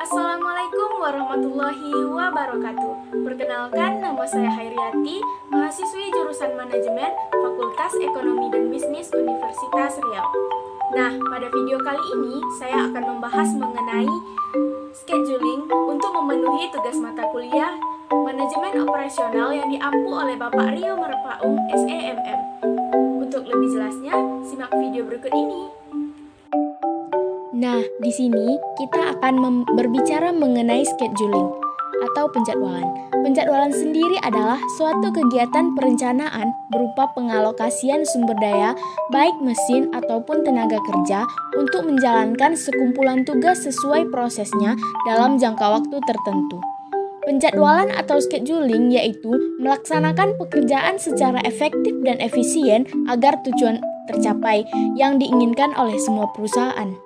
Assalamualaikum warahmatullahi wabarakatuh. Perkenalkan, nama saya Hairiati, mahasiswi jurusan Manajemen Fakultas Ekonomi dan Bisnis Universitas Riau. Nah, pada video kali ini saya akan membahas mengenai scheduling untuk memenuhi tugas mata kuliah Manajemen Operasional yang diampu oleh Bapak Rio Marpaung, SEMM. Untuk lebih jelasnya, simak video berikut ini. Nah, di sini kita akan berbicara mengenai scheduling atau penjadwalan. Penjadwalan sendiri adalah suatu kegiatan perencanaan berupa pengalokasian sumber daya, baik mesin ataupun tenaga kerja, untuk menjalankan sekumpulan tugas sesuai prosesnya dalam jangka waktu tertentu. Penjadwalan atau scheduling yaitu melaksanakan pekerjaan secara efektif dan efisien agar tujuan tercapai yang diinginkan oleh semua perusahaan.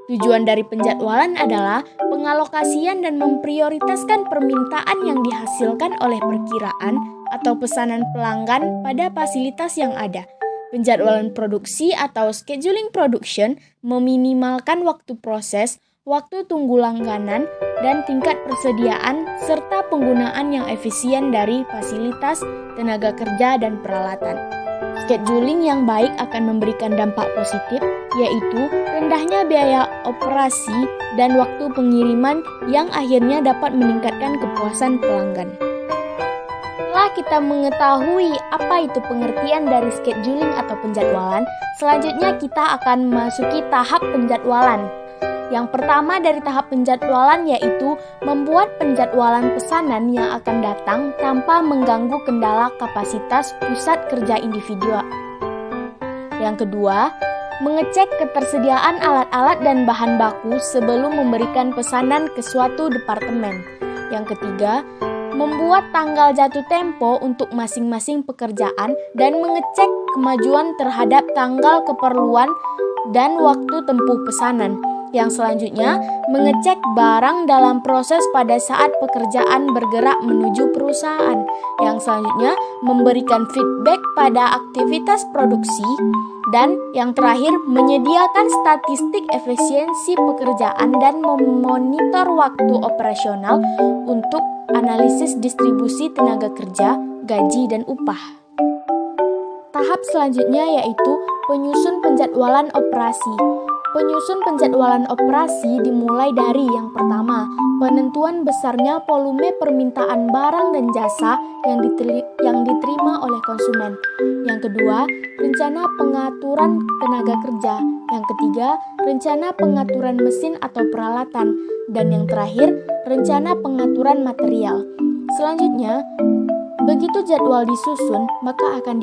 Tujuan dari penjadwalan adalah pengalokasian dan memprioritaskan permintaan yang dihasilkan oleh perkiraan atau pesanan pelanggan pada fasilitas yang ada. Penjadwalan produksi atau scheduling production meminimalkan waktu proses, waktu tunggu langganan, dan tingkat persediaan serta penggunaan yang efisien dari fasilitas, tenaga kerja, dan peralatan. Scheduling yang baik akan memberikan dampak positif, yaitu rendahnya biaya operasi dan waktu pengiriman yang akhirnya dapat meningkatkan kepuasan pelanggan. Setelah kita mengetahui apa itu pengertian dari scheduling atau penjadwalan, selanjutnya kita akan memasuki tahap penjadwalan. Yang pertama dari tahap penjadwalan yaitu membuat penjadwalan pesanan yang akan datang tanpa mengganggu kendala kapasitas pusat kerja individu. Yang kedua, mengecek ketersediaan alat-alat dan bahan baku sebelum memberikan pesanan ke suatu departemen. Yang ketiga, membuat tanggal jatuh tempo untuk masing-masing pekerjaan dan mengecek kemajuan terhadap tanggal keperluan dan waktu tempuh pesanan. Yang selanjutnya, mengecek barang dalam proses pada saat pekerjaan bergerak menuju perusahaan. Yang selanjutnya, memberikan feedback pada aktivitas produksi. Dan yang terakhir, menyediakan statistik efisiensi pekerjaan dan memonitor waktu operasional untuk analisis distribusi tenaga kerja, gaji, dan upah. Tahap selanjutnya yaitu penyusun penjadwalan operasi. Penyusun penjadwalan operasi dimulai dari yang pertama, penentuan besarnya volume permintaan barang dan jasa yang diterima oleh konsumen. Yang kedua, rencana pengaturan tenaga kerja. Yang ketiga, rencana pengaturan mesin atau peralatan. Dan yang terakhir, rencana pengaturan material. Selanjutnya, begitu jadwal disusun, maka akan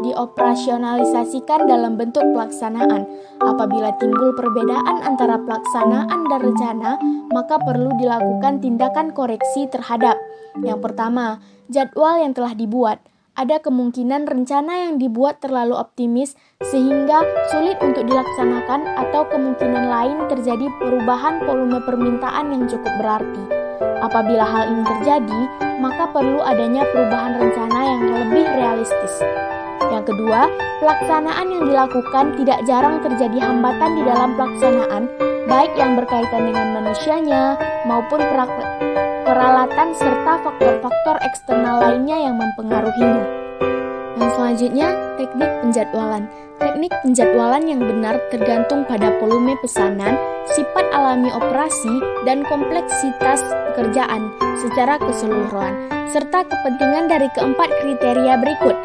dioperasionalisasikan dalam bentuk pelaksanaan. Apabila timbul perbedaan antara pelaksanaan dan rencana, maka perlu dilakukan tindakan koreksi terhadap. Yang pertama, jadwal yang telah dibuat. Ada kemungkinan rencana yang dibuat terlalu optimis sehingga sulit untuk dilaksanakan, atau kemungkinan lain terjadi perubahan volume permintaan yang cukup berarti. Apabila hal ini terjadi, maka perlu adanya perubahan rencana yang lebih realistis. Yang kedua, pelaksanaan yang dilakukan tidak jarang terjadi hambatan di dalam pelaksanaan, baik yang berkaitan dengan manusianya maupun peralatan serta faktor-faktor eksternal lainnya yang mempengaruhinya. Yang selanjutnya, teknik penjadwalan. Teknik penjadwalan yang benar tergantung pada volume pesanan, sifat alami operasi, dan kompleksitas pekerjaan secara keseluruhan, serta kepentingan dari keempat kriteria berikut.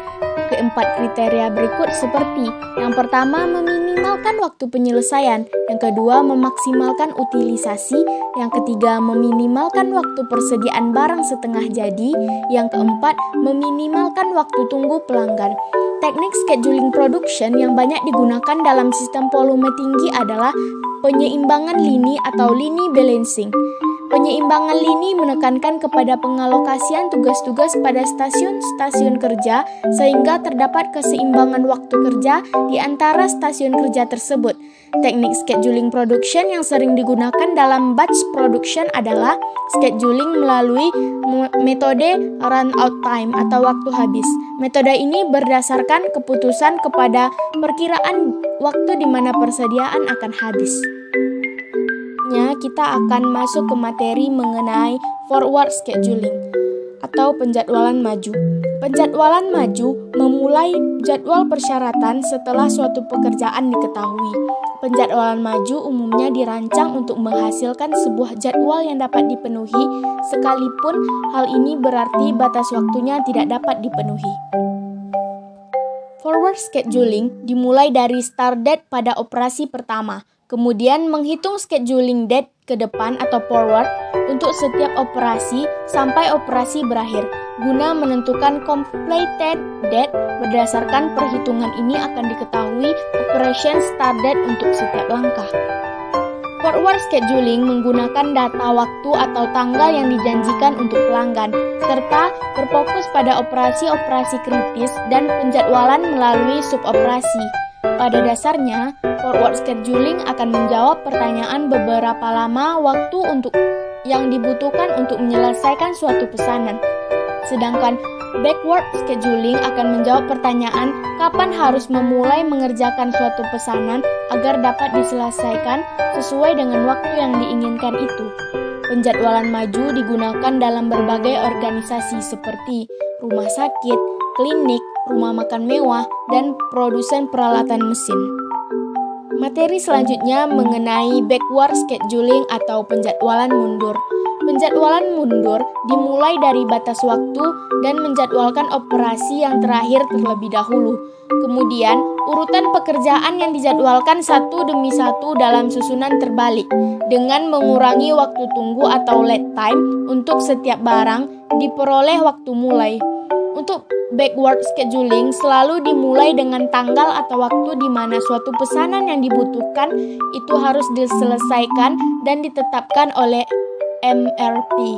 Keempat kriteria berikut seperti: yang pertama, meminimalkan waktu penyelesaian. Yang kedua, memaksimalkan utilisasi. Yang ketiga, meminimalkan waktu persediaan barang setengah jadi. Yang keempat, meminimalkan waktu tunggu pelanggan. Teknik scheduling production yang banyak digunakan dalam sistem volume tinggi adalah penyeimbangan lini atau lini balancing. Penyeimbangan lini menekankan kepada pengalokasian tugas-tugas pada stasiun-stasiun kerja sehingga terdapat keseimbangan waktu kerja di antara stasiun kerja tersebut. Teknik scheduling production yang sering digunakan dalam batch production adalah scheduling melalui metode run out time atau waktu habis. Metode ini berdasarkan keputusan kepada perkiraan waktu di mana persediaan akan habis. selanjutnya kita akan masuk ke materi mengenai forward scheduling atau penjadwalan maju. Penjadwalan maju memulai jadwal persyaratan setelah suatu pekerjaan diketahui. Penjadwalan maju umumnya dirancang untuk menghasilkan sebuah jadwal yang dapat dipenuhi, sekalipun hal ini berarti batas waktunya tidak dapat dipenuhi. Forward scheduling dimulai dari start date pada operasi pertama, kemudian menghitung scheduling date ke depan atau forward untuk setiap operasi sampai operasi berakhir. Guna menentukan completed date, berdasarkan perhitungan ini akan diketahui operation start date untuk setiap langkah. Forward scheduling menggunakan data waktu atau tanggal yang dijanjikan untuk pelanggan, serta berfokus pada operasi-operasi kritis dan penjadwalan melalui suboperasi. Pada dasarnya, forward scheduling akan menjawab pertanyaan beberapa lama waktu yang dibutuhkan untuk menyelesaikan suatu pesanan. Sedangkan backward scheduling akan menjawab pertanyaan kapan harus memulai mengerjakan suatu pesanan agar dapat diselesaikan sesuai dengan waktu yang diinginkan itu. Penjadwalan maju digunakan dalam berbagai organisasi seperti rumah sakit, klinik, rumah makan mewah, dan produsen peralatan mesin. Materi selanjutnya mengenai backward scheduling atau penjadwalan mundur. Penjadwalan mundur dimulai dari batas waktu dan menjadwalkan operasi yang terakhir terlebih dahulu. Kemudian, urutan pekerjaan yang dijadwalkan satu demi satu dalam susunan terbalik, dengan mengurangi waktu tunggu atau lead time untuk setiap barang diperoleh waktu mulai. Untuk backward scheduling selalu dimulai dengan tanggal atau waktu di mana suatu pesanan yang dibutuhkan itu harus diselesaikan dan ditetapkan oleh MRP.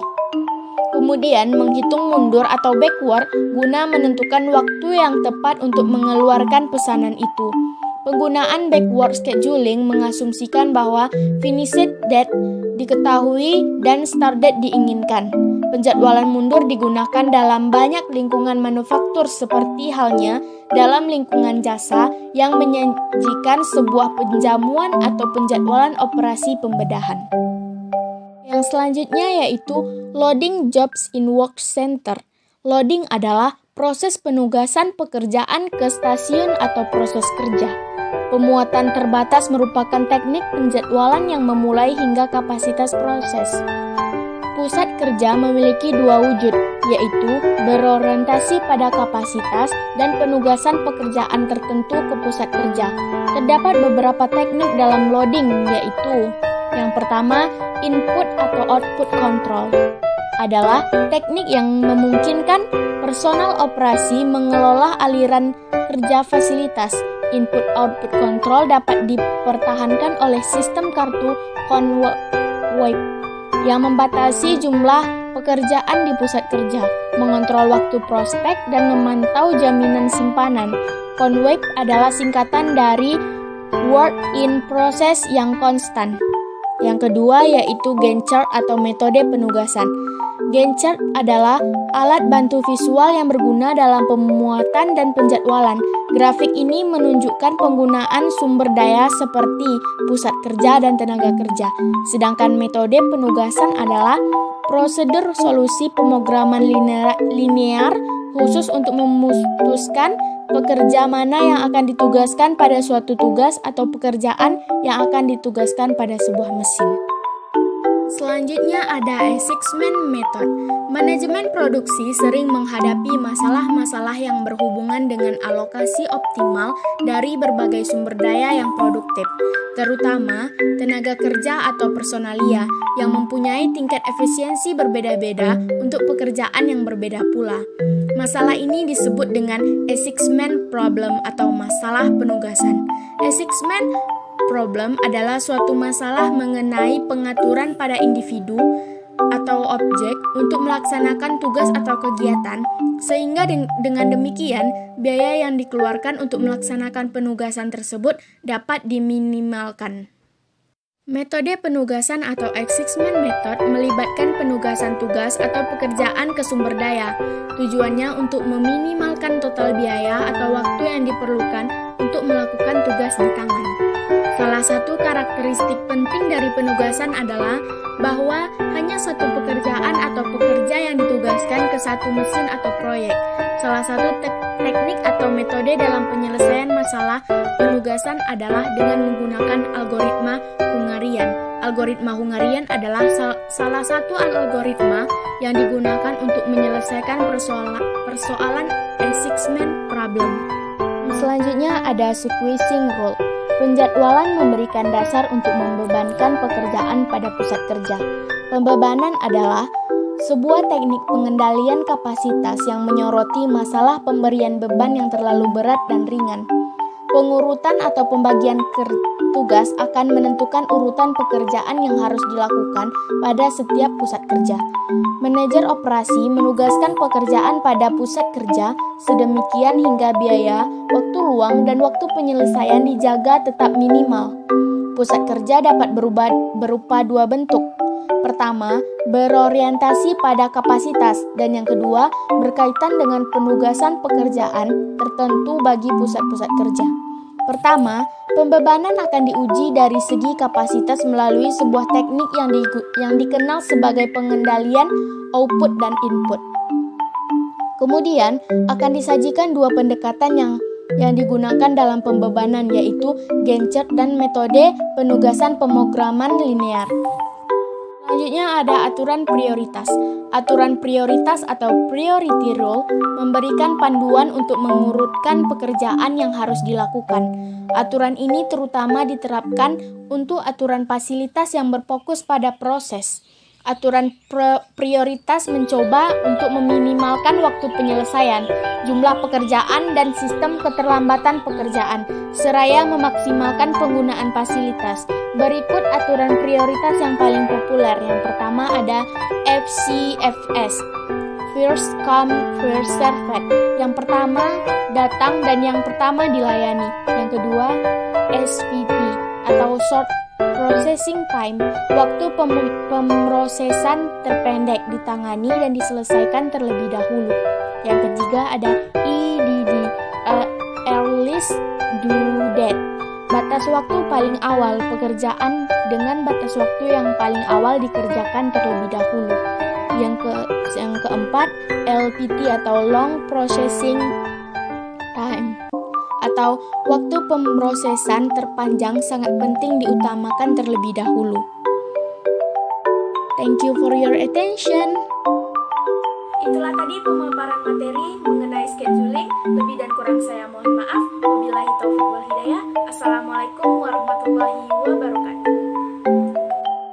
Kemudian menghitung mundur atau backward guna menentukan waktu yang tepat untuk mengeluarkan pesanan itu. Penggunaan backward scheduling mengasumsikan bahwa finished date diketahui dan start date diinginkan. Penjadwalan mundur digunakan dalam banyak lingkungan manufaktur seperti halnya dalam lingkungan jasa yang menyajikan sebuah penjamuan atau penjadwalan operasi pembedahan. Yang selanjutnya yaitu loading jobs in work center. Loading adalah proses penugasan pekerjaan ke stasiun atau proses kerja. Pemuatan terbatas merupakan teknik penjadwalan yang memulai hingga kapasitas proses. Pusat kerja memiliki dua wujud, yaitu berorientasi pada kapasitas dan penugasan pekerjaan tertentu ke pusat kerja. Terdapat beberapa teknik dalam loading, yaitu yang pertama, input atau output control adalah teknik yang memungkinkan personal operasi mengelola aliran kerja fasilitas. Input-output control dapat dipertahankan oleh sistem kartu CONWAIP yang membatasi jumlah pekerjaan di pusat kerja, mengontrol waktu prospek, dan memantau jaminan simpanan. CONWAIP adalah singkatan dari Work in Process yang konstan. Yang kedua yaitu Gantt chart atau metode penugasan. Gantt chart adalah alat bantu visual yang berguna dalam pemuatan dan penjadwalan. Grafik ini menunjukkan penggunaan sumber daya seperti pusat kerja dan tenaga kerja. Sedangkan metode penugasan adalah prosedur solusi pemrograman linear khusus untuk memutuskan pekerja mana yang akan ditugaskan pada suatu tugas atau pekerjaan yang akan ditugaskan pada sebuah mesin. Selanjutnya ada assessment method. Manajemen produksi sering menghadapi masalah-masalah yang berhubungan dengan alokasi optimal dari berbagai sumber daya yang produktif, terutama tenaga kerja atau personalia yang mempunyai tingkat efisiensi berbeda-beda untuk pekerjaan yang berbeda pula. Masalah ini disebut dengan assessment problem atau masalah penugasan. Assessment problem adalah suatu masalah mengenai pengaturan pada individu atau objek untuk melaksanakan tugas atau kegiatan, sehingga dengan demikian biaya yang dikeluarkan untuk melaksanakan penugasan tersebut dapat diminimalkan. Metode penugasan atau assessment method melibatkan penugasan tugas atau pekerjaan ke sumber daya. Tujuannya untuk meminimalkan total biaya atau waktu yang diperlukan untuk melakukan tugas di tangan. Salah satu karakteristik penting dari penugasan adalah bahwa hanya satu pekerjaan atau pekerja yang ditugaskan ke satu mesin atau proyek. Salah satu teknik atau metode dalam penyelesaian masalah penugasan adalah dengan menggunakan algoritma Hungarian. Algoritma Hungarian adalah salah satu algoritma yang digunakan untuk menyelesaikan persoalan assessment problem. Selanjutnya ada sequencing rule. Penjadwalan memberikan dasar untuk membebankan pekerjaan pada pusat kerja. Pembebanan adalah sebuah teknik pengendalian kapasitas yang menyoroti masalah pemberian beban yang terlalu berat dan ringan. Pengurutan atau pembagian tugas akan menentukan urutan pekerjaan yang harus dilakukan pada setiap pusat kerja. Manajer operasi menugaskan pekerjaan pada pusat kerja sedemikian hingga biaya, waktu luang, dan waktu penyelesaian dijaga tetap minimal. Pusat kerja dapat berupa dua bentuk. Pertama, berorientasi pada kapasitas, dan yang kedua, berkaitan dengan penugasan pekerjaan tertentu bagi pusat-pusat kerja. Pertama, pembebanan akan diuji dari segi kapasitas melalui sebuah teknik yang dikenal sebagai pengendalian output dan input. Kemudian, akan disajikan dua pendekatan yang digunakan dalam pembebanan, yaitu Gantt chart dan metode penugasan pemrograman linear. Selanjutnya ada aturan prioritas. Aturan prioritas atau priority rule memberikan panduan untuk mengurutkan pekerjaan yang harus dilakukan. Aturan ini terutama diterapkan untuk aturan fasilitas yang berfokus pada proses. Aturan prioritas mencoba untuk meminimalkan waktu penyelesaian, jumlah pekerjaan, dan sistem keterlambatan pekerjaan, seraya memaksimalkan penggunaan fasilitas. Berikut aturan prioritas yang paling populer. Yang pertama ada FCFS, First Come First Served. Yang pertama datang dan yang pertama dilayani. Yang kedua SPT atau Short Processing Time, waktu pemrosesan terpendek, ditangani dan diselesaikan terlebih dahulu. Yang ketiga ada EDD, Earliest Due Date, batas waktu paling awal, pekerjaan dengan batas waktu yang paling awal dikerjakan terlebih dahulu. Yang keempat LPT atau Long Processing Time, atau waktu pemrosesan terpanjang sangat penting diutamakan terlebih dahulu. Thank you for your attention. Itulah tadi pemaparan materi mengenai scheduling. Lebih dan kurang saya mohon maaf. Wabillahi taufiq wal hidayah. Assalamualaikum warahmatullahi wabarakatuh.